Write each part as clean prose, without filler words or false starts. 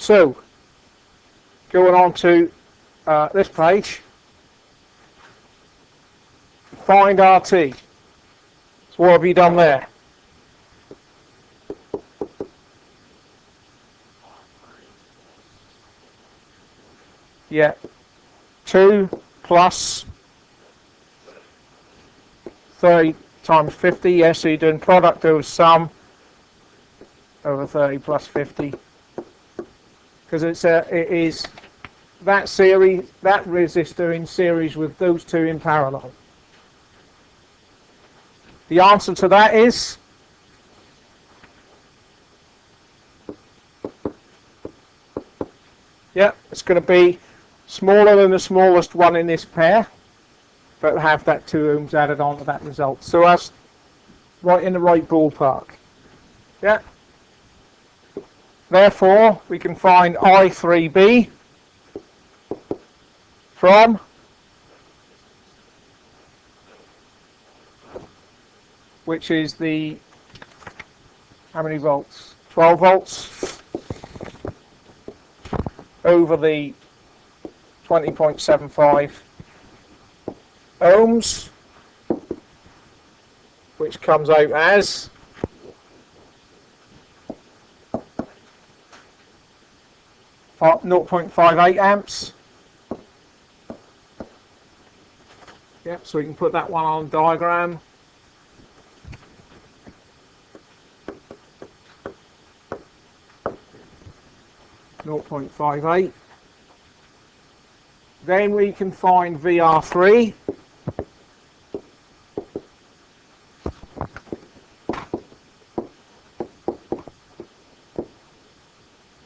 So, going on to this page, find RT. So what have you done there? Yeah, 2 plus 30 times 50, yes, so you're doing product over sum over 30 plus 50, because it is that series, that resistor in series with those two in parallel. The answer to that is it's going to be smaller than the smallest one in this pair, but have that 2 ohms added on to that result. So that's right in the right ballpark. Yeah. Therefore, we can find I3B from which is the, how many volts? 12 volts over the 20.75 ohms, which comes out as 0.58 amps. Yep, so we can put that one on the diagram. .58. Then we can find VR3.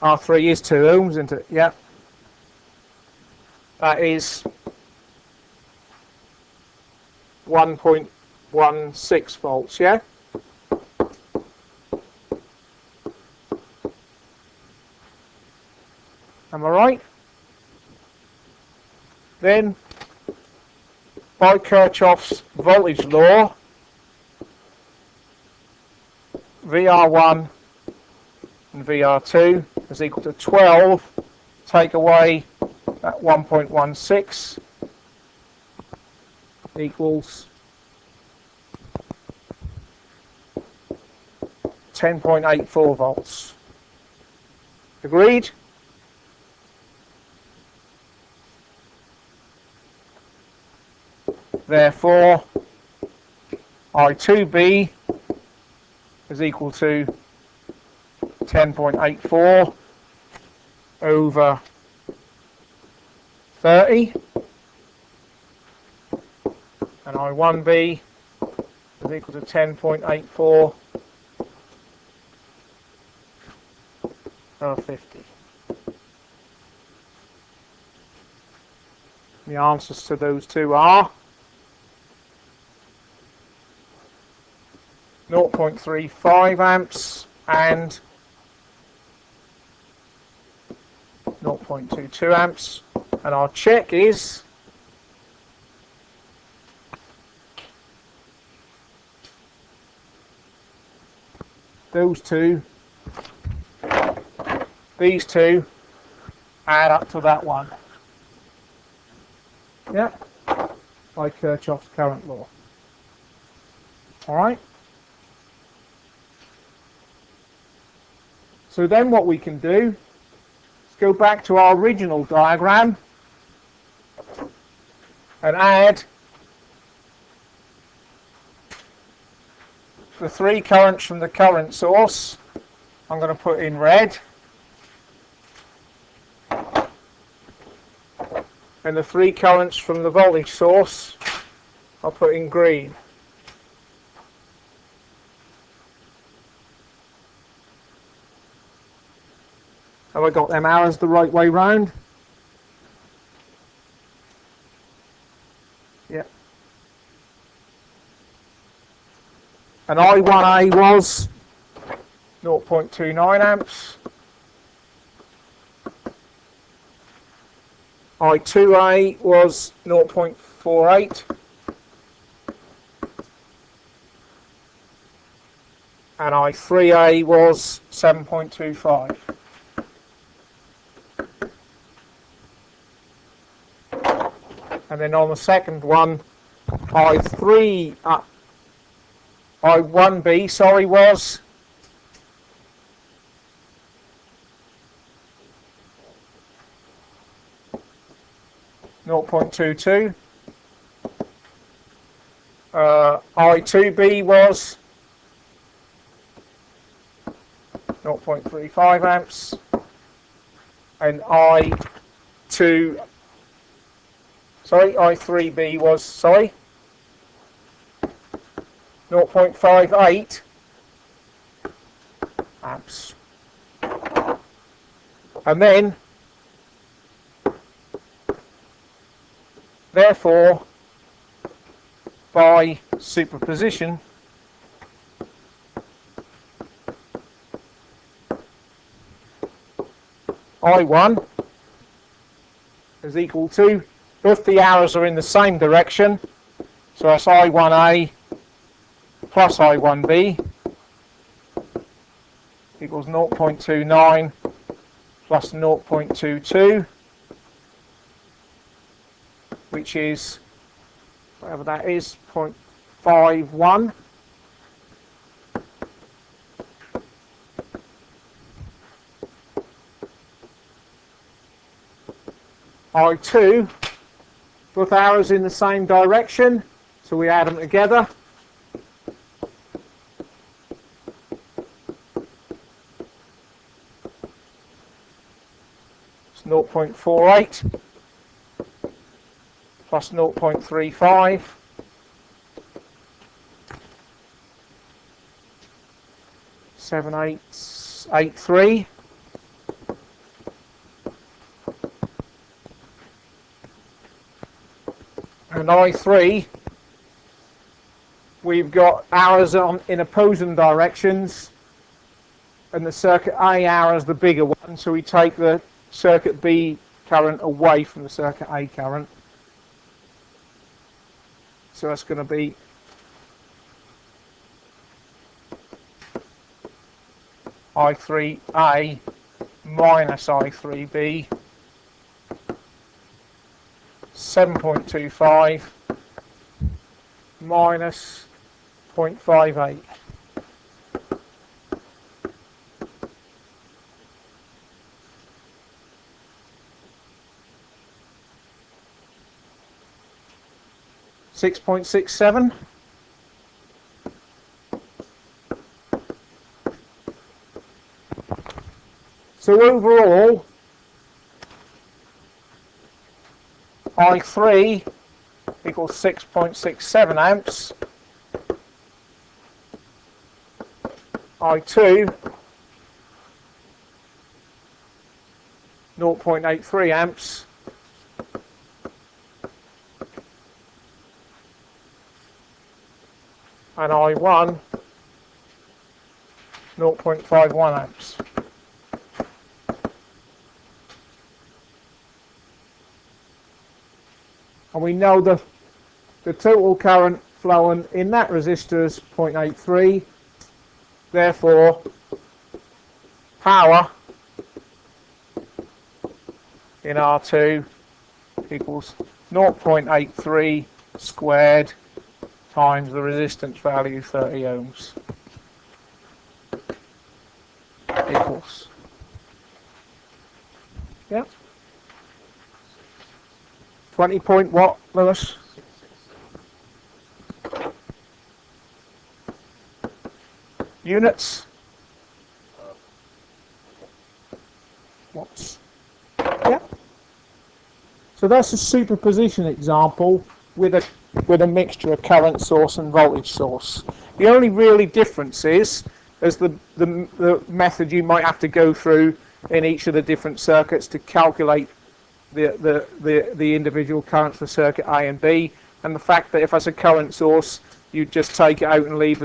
R3 is 2 ohms, isn't it? Yeah. That is 1.16 volts, yeah? Am I right? Then, by Kirchhoff's voltage law, VR1 and VR2 is equal to 12, take away that 1.16 equals 10.84 volts. Agreed? Therefore, I2B is equal to 10.84 over 30, and I1B is equal to 10.84 over 50. The answers to those two are 0.35 amps and 0.22 amps, and our check is those two, these two add up to that one. Yeah, by Kirchhoff's current law. Alright. So then what we can do is go back to our original diagram and add the 3 currents from the current source. I'm going to put in red, and the 3 currents from the voltage source I'll put in green. Have I got them arrows the right way round? Yep. And I1A was 0.29 amps. I2A was 0.48. And I3A was 7.25. And then on the second one, I1B, sorry, was 0.22. I2B was 0.35 amps, and I3B was 0.58 amps. And then, therefore, by superposition, I1 is equal to, if the arrows are in the same direction, so that's I1A plus I1B equals 0.29 plus 0.22, which is, whatever that is, 0.51. I2, both arrows in the same direction, so we add them together. It's 0.48 plus 0.35. 7883. And I3, we've got arrows in opposing directions, and the circuit A arrow is the bigger one, so we take the circuit B current away from the circuit A current. So that's going to be I3A minus I3B, 7.25 minus 0.58. $6.67. So overall, I3 equals 6.67 amps. I2 0.83 amps. And I1 0.51 amps. And we know the total current flowing in that resistor is 0.83. Therefore, power in R2 equals 0.83 squared times the resistance value, 30 ohms, equals, yeah, 20 point what, Lewis? Units? Watts. Yeah. So that's a superposition example with a mixture of current source and voltage source. The only really difference is the method you might have to go through in each of the different circuits to calculate the individual currents for circuit A and B, and the fact that if that's a current source, you just take it out and leave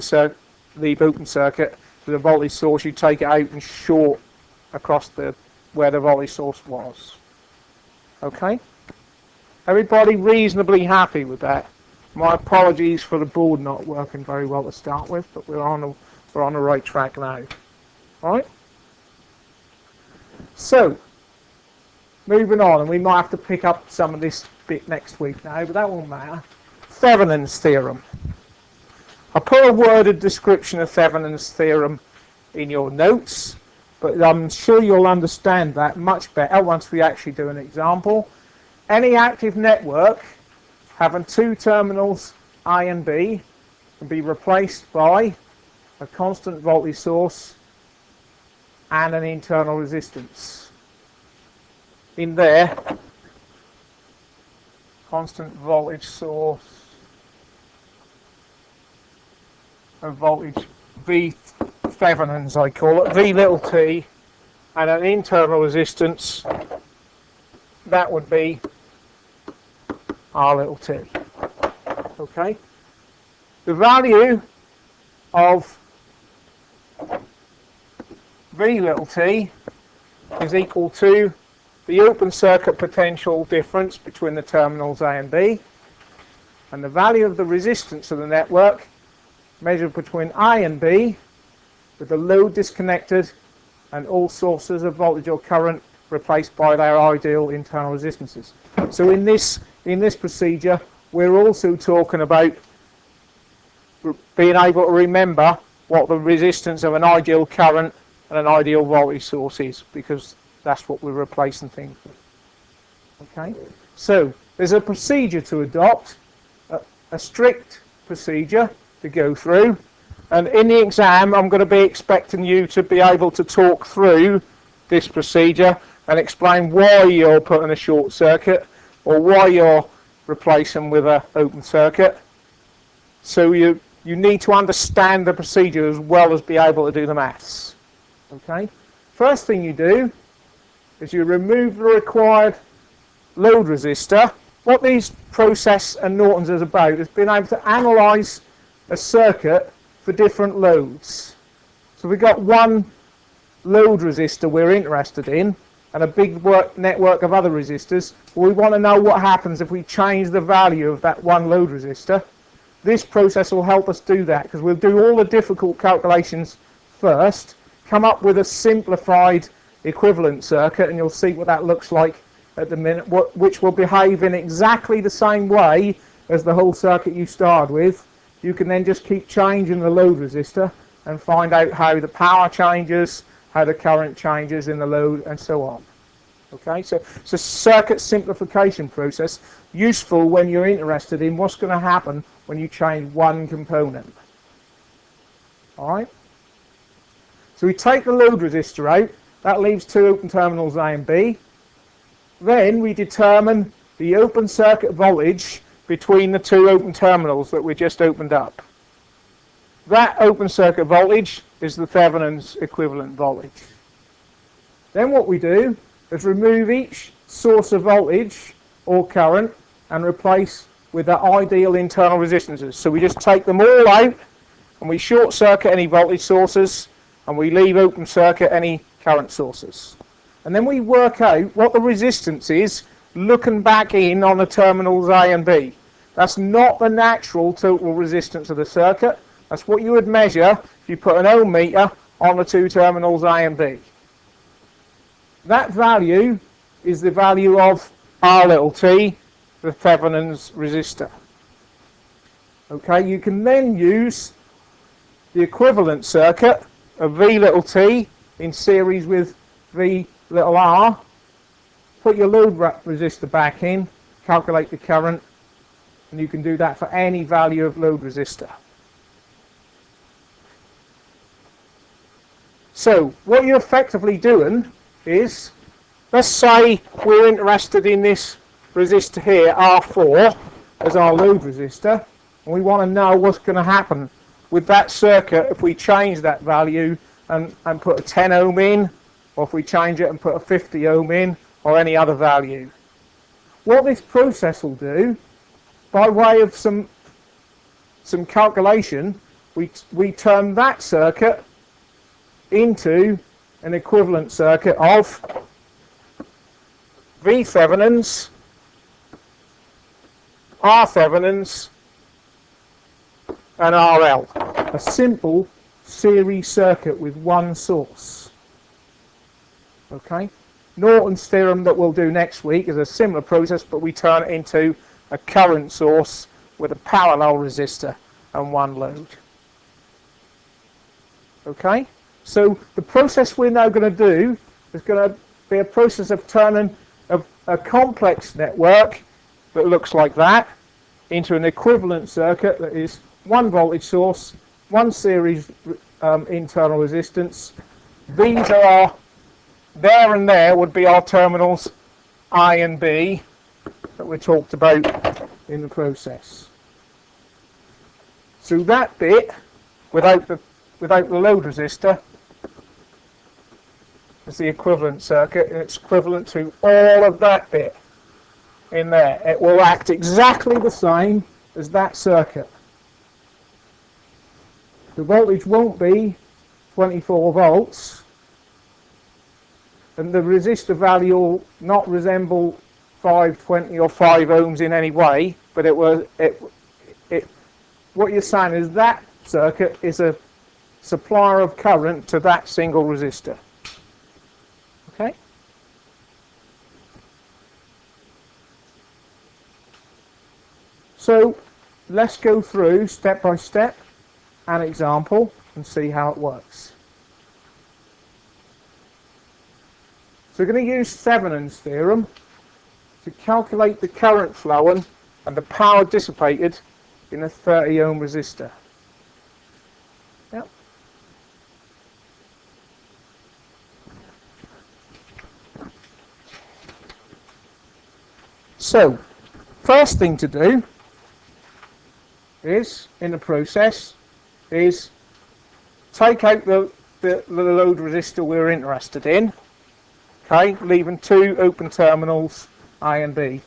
open circuit. For the voltage source, you take it out and short across where the voltage source was. Okay? Everybody reasonably happy with that? My apologies for the board not working very well to start with, but we're on the right track now. All right? So, moving on, and we might have to pick up some of this bit next week now, but that won't matter. Thevenin's theorem. I put a worded description of Thevenin's theorem in your notes, but I'm sure you'll understand that much better once we actually do an example. Any active network having two terminals A and B can be replaced by a constant voltage source and an internal resistance. In there, constant voltage source and voltage V Thevenins, I call it, V little t, and an internal resistance, that would be R little t. Okay? The value of V little t is equal to the open circuit potential difference between the terminals A and B, and the value of the resistance of the network measured between A and B with the load disconnected and all sources of voltage or current replaced by their ideal internal resistances. So in this procedure, we're also talking about being able to remember what the resistance of an ideal current and an ideal voltage source is, because that's what we're replacing things with. Okay, so there's a procedure to adopt, a strict procedure to go through, and in the exam I'm going to be expecting you to be able to talk through this procedure and explain why you're putting a short circuit or why you're replacing with an open circuit. So you need to understand the procedure as well as be able to do the maths. Okay, first thing you do is you remove the required load resistor. What these process and Norton's is about is being able to analyse a circuit for different loads. So we've got one load resistor we're interested in and a big network of other resistors. We want to know what happens if we change the value of that one load resistor. This process will help us do that, because we'll do all the difficult calculations first, come up with a simplified equivalent circuit, and you'll see what that looks like at the minute, which will behave in exactly the same way as the whole circuit you started with. You can then just keep changing the load resistor and find out how the power changes, how the current changes in the load, and so on. Okay, so it's a circuit simplification process, useful when you're interested in what's going to happen when you change one component. Alright, so we take the load resistor out, that leaves two open terminals A and B. Then we determine the open circuit voltage between the two open terminals that we just opened up. That open circuit voltage is the Thevenin's equivalent voltage. Then what we do is remove each source of voltage or current and replace with the ideal internal resistances. So we just take them all out and we short circuit any voltage sources and we leave open circuit any current sources. And then we work out what the resistance is looking back in on the terminals A and B. That's not the natural total resistance of the circuit. That's what you would measure if you put an ohm meter on the two terminals A and B. That value is the value of R little t, the Thevenin's resistor. Okay, you can then use the equivalent circuit of V little t in series with V little r. Put your load resistor back in, calculate the current, and you can do that for any value of load resistor. So what you're effectively doing is, let's say we're interested in this resistor here, R4, as our load resistor, and we want to know what's going to happen with that circuit if we change that value and put a 10 ohm in, or if we change it and put a 50 ohm in, or any other value. What this process will do, by way of some calculation, we turn that circuit into an equivalent circuit of V Thevenins, R Thevenins, and RL. A simple series circuit with one source. Okay? Norton's theorem that we'll do next week is a similar process, but we turn it into a current source with a parallel resistor and one load. Okay, so the process we're now going to do is going to be a process of turning a complex network that looks like that into an equivalent circuit that is one voltage source, one series internal resistance. These are there and there would be our terminals I and B that we talked about in the process. So that bit without the load resistor is the equivalent circuit, and it's equivalent to all of that bit in there. It will act exactly the same as that circuit. The voltage won't be 24 volts, and the resistor value will not resemble 520 or 5 ohms in any way, but what you're saying is that circuit is a supplier of current to that single resistor. Okay? So let's go through step by step an example and see how it works. So we're going to use Thevenin's theorem to calculate the current flowing and the power dissipated in a 30 ohm resistor. Yep. So, first thing to do is, in the process, is take out the load resistor we're interested in, okay, leaving two open terminals I and B,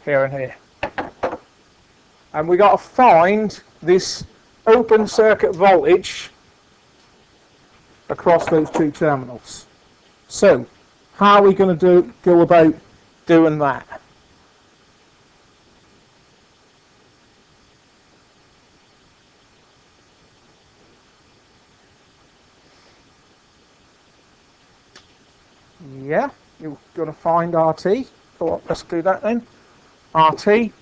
here and here. And we got to find this open circuit voltage across those two terminals. So, how are we going to go about doing that? Yeah, you're going to find RT. So let's do that then. RT.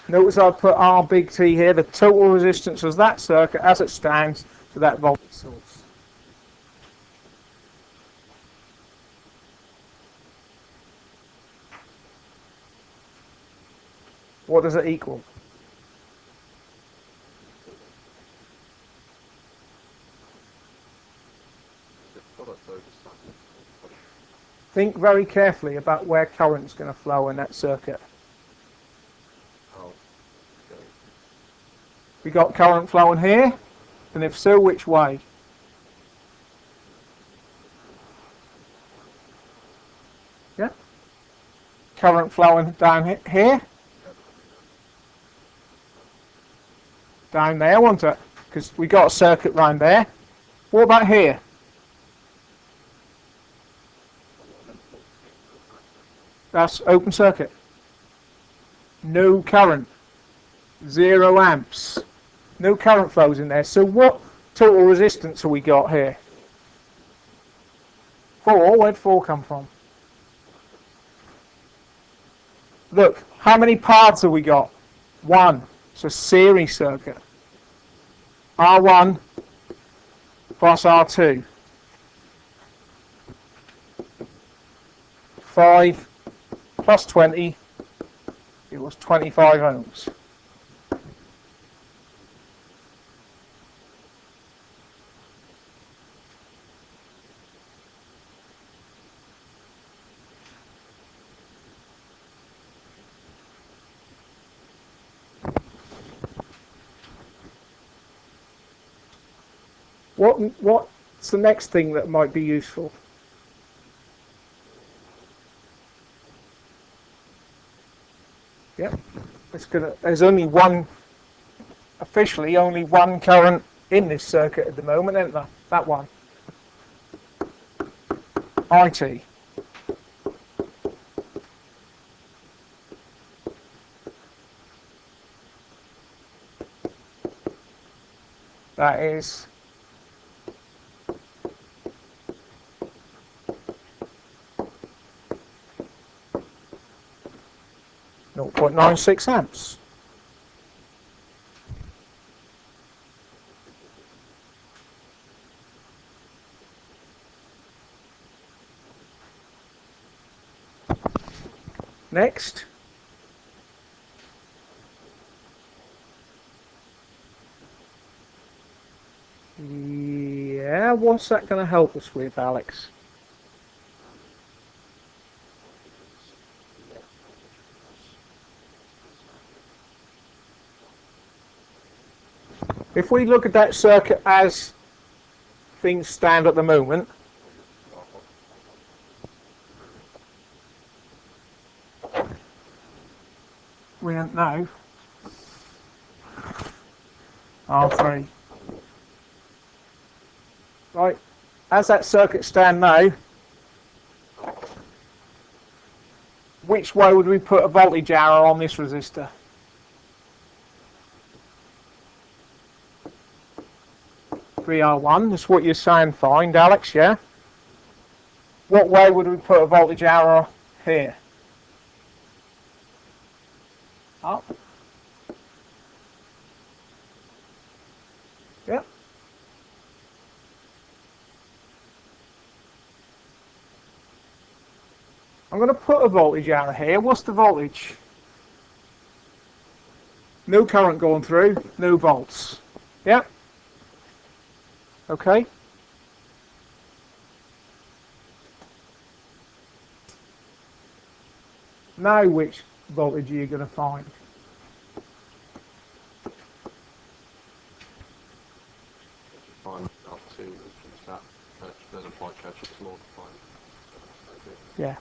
Notice I put R big T here. The total resistance of that circuit as it stands to that voltage source. What does it equal? Think very carefully about where current's going to flow in that circuit. We got current flowing here, and if so, which way? Yeah? Current flowing down here? Down there, wasn't it? Because we got a circuit round there. What about here? That's open circuit. No current. 0 amps. No current flows in there. So what total resistance have we got here? 4. Where'd 4 come from? Look, how many paths have we got? 1. It's a series circuit. R1 plus R2. 5 plus 20 equals 25 ohms. What's the next thing that might be useful? Yep, there's only one, officially only one current in this circuit at the moment, isn't there? That one. IT. That is 0.96 amps. Next, yeah, what's that going to help us with, Alex? If we look at that circuit as things stand at the moment, we don't know. R3. Right, as that circuit stand now, which way would we put a voltage arrow on this resistor? VR1, that's what you're saying, find, Alex, yeah? What way would we put a voltage arrow here? Up. Yep. I'm going to put a voltage arrow here. What's the voltage? No current going through, no volts. Yep. Okay. Now which voltage are you going to find? Yeah.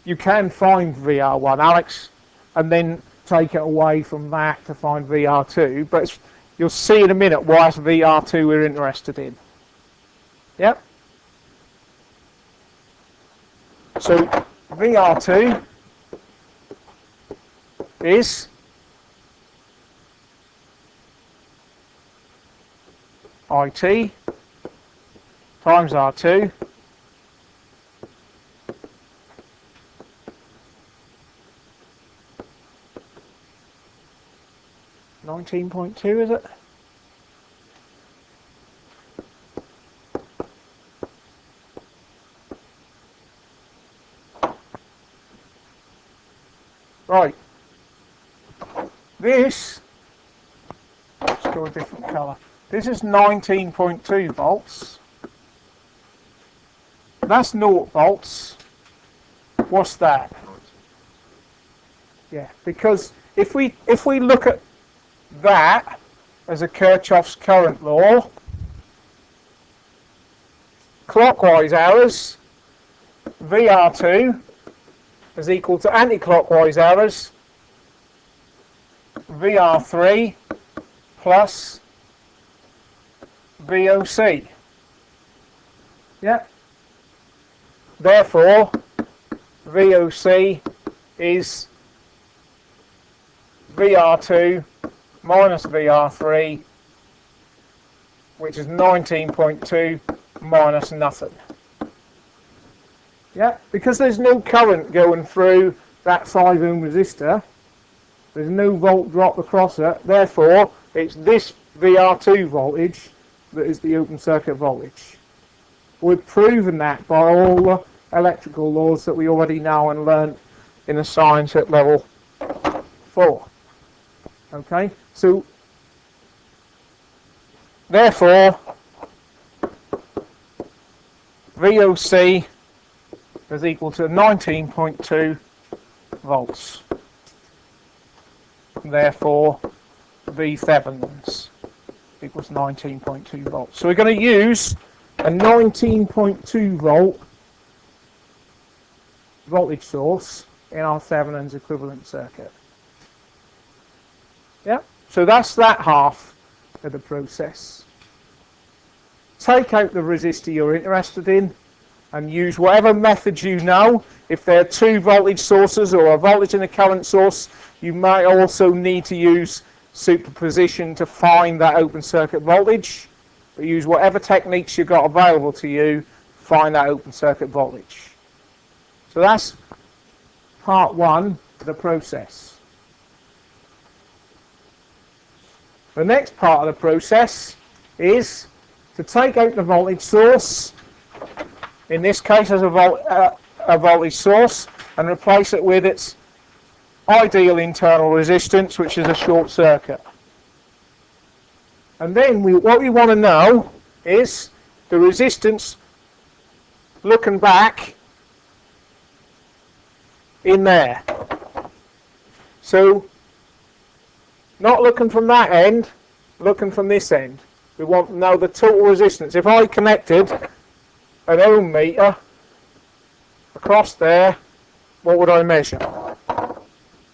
You can find VR1, Alex, and then take it away from that to find VR2, but you'll see in a minute why it's VR2 we're interested in. Yep. So VR2 is IT times R2 19.2, is it? Right. This, let's go a different colour. This is 19.2 volts. That's 0 volts. What's that? Yeah, because if we look at that as a Kirchhoff's current law, clockwise arrows, VR2 is equal to anti-clockwise arrows, VR3 plus VOC. Yeah. Therefore, VOC is VR2 minus VR3, which is 19.2 minus nothing. Yeah, because there's no current going through that 5 ohm resistor, there's no volt drop across it, therefore it's this VR2 voltage that is the open circuit voltage. We've proven that by all the electrical laws that we already know and learned in the science at level 4. Okay, so therefore VOC is equal to 19.2 volts. Therefore V Thevenins equals 19.2 volts. So we're going to use a 19.2 volt voltage source in our Thevenin's equivalent circuit. Yeah, so that's that half of the process. Take out the resistor you're interested in and use whatever method you know. If there are 2 voltage sources or a voltage and a current source, you might also need to use superposition to find that open circuit voltage. But use whatever techniques you've got available to you, find that open circuit voltage. So that's part 1 the process. The next part of the process is to take out the voltage source, in this case as a voltage source, and replace it with its ideal internal resistance, which is a short circuit. And then what we want to know is the resistance looking back in there. So not looking from that end, looking from this end. We want to know the total resistance. If I connected an ohm meter across there, what would I measure?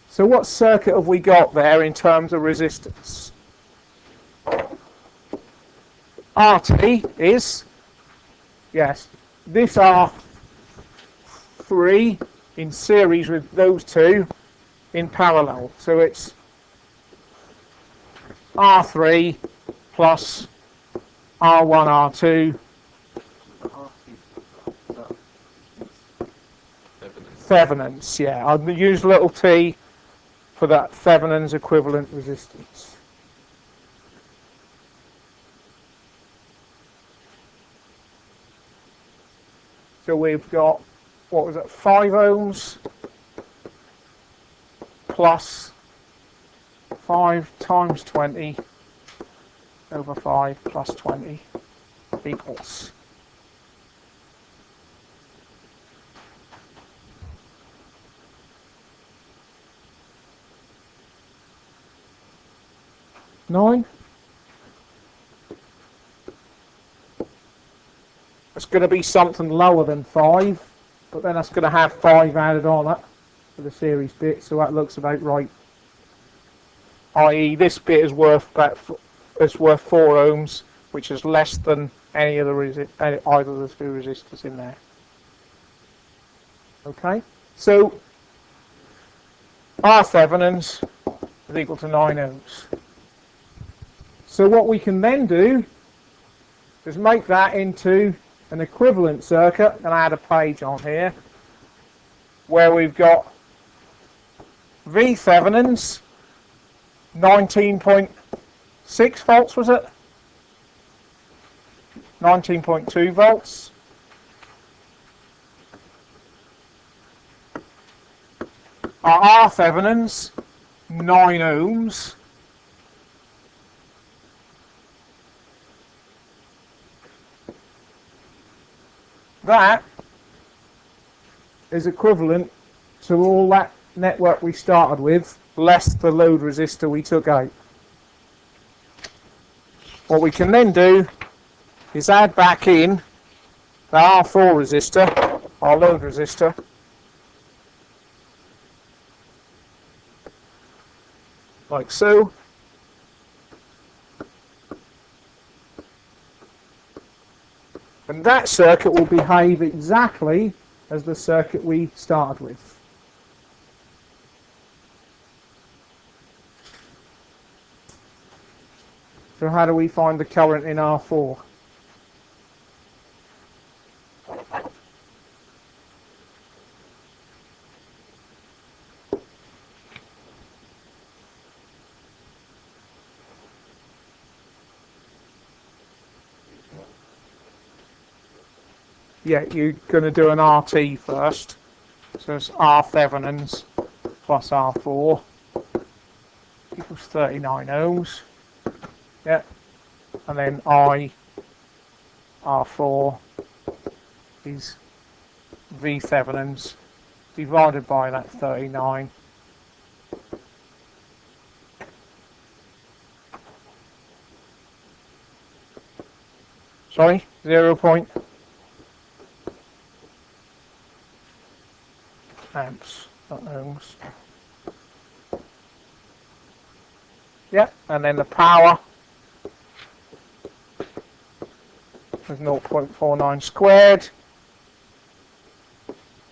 So what circuit have we got there in terms of resistance? RT is, yes, this R3 in series with those two in parallel. So it's R3 plus R1, R2, Thevenins, yeah. I'll use little t for that Thevenin's equivalent resistance. So we've got, what was it, 5 ohms plus 5 times 20 over 5 plus 20 equals 9. It's going to be something lower than 5, but then that's going to have 5 added on it for the series bit, so that looks about right. I.e., this bit is worth 4 ohms, which is less than any of the either of the two resistors in there. Okay, so R Thevenins is equal to 9 ohms. So what we can then do is make that into an equivalent circuit, and I add a page on here where we've got V Thevenins 19.6 volts, was it? 19.2 volts. Our R Thevenins 9 ohms. That is equivalent to all that network we started with, less the load resistor we took out. What we can then do is add back in the R4 resistor, our load resistor, like so. And that circuit will behave exactly as the circuit we started with. So how do we find the current in R4? Yeah, you're going to do an RT first. So it's R Thevenins plus R4 equals 39 ohms. Yeah. And then R4 is V Thevenins divided by that 39. Sorry, 0. Amps, not ohms. Yeah, and then the power is 0.49 squared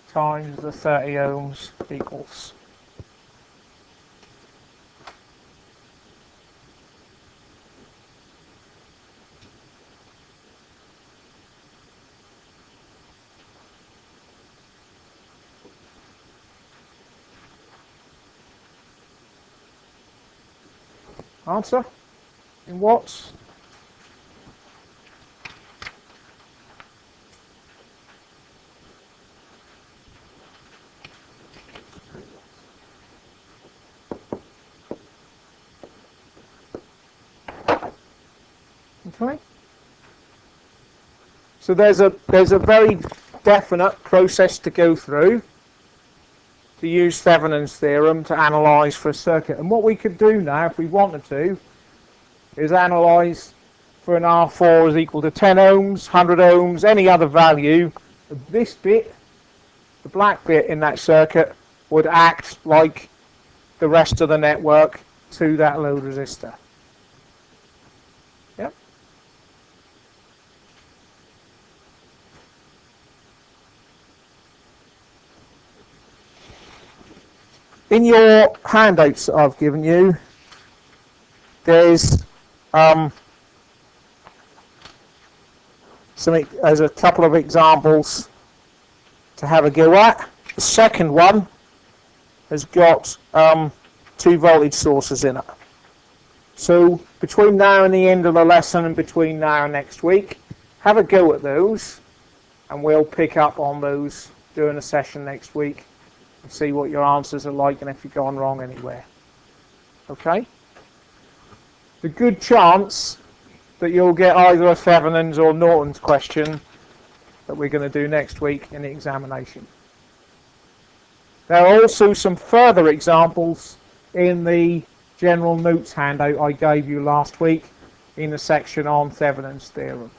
times the 30 ohms equals . Answer? In watts? Okay. So there's a very definite process to go through to use Thevenin's theorem to analyse for a circuit. And what we could do now, if we wanted to, is analyse for an R4 is equal to 10 ohms, 100 ohms, any other value. This bit, the black bit in that circuit, would act like the rest of the network to that load resistor. Yep. In your handouts that I've given you, there's there's a couple of examples to have a go at. The second one has got 2 voltage sources in it. So between now and the end of the lesson and between now and next week, have a go at those, and we'll pick up on those during a session next week and see what your answers are like and if you've gone wrong anywhere. Okay? The good chance that you'll get either a Thevenin's or Norton's question that we're going to do next week in the examination. There are also some further examples in the general notes handout I gave you last week in the section on Thevenin's theorem.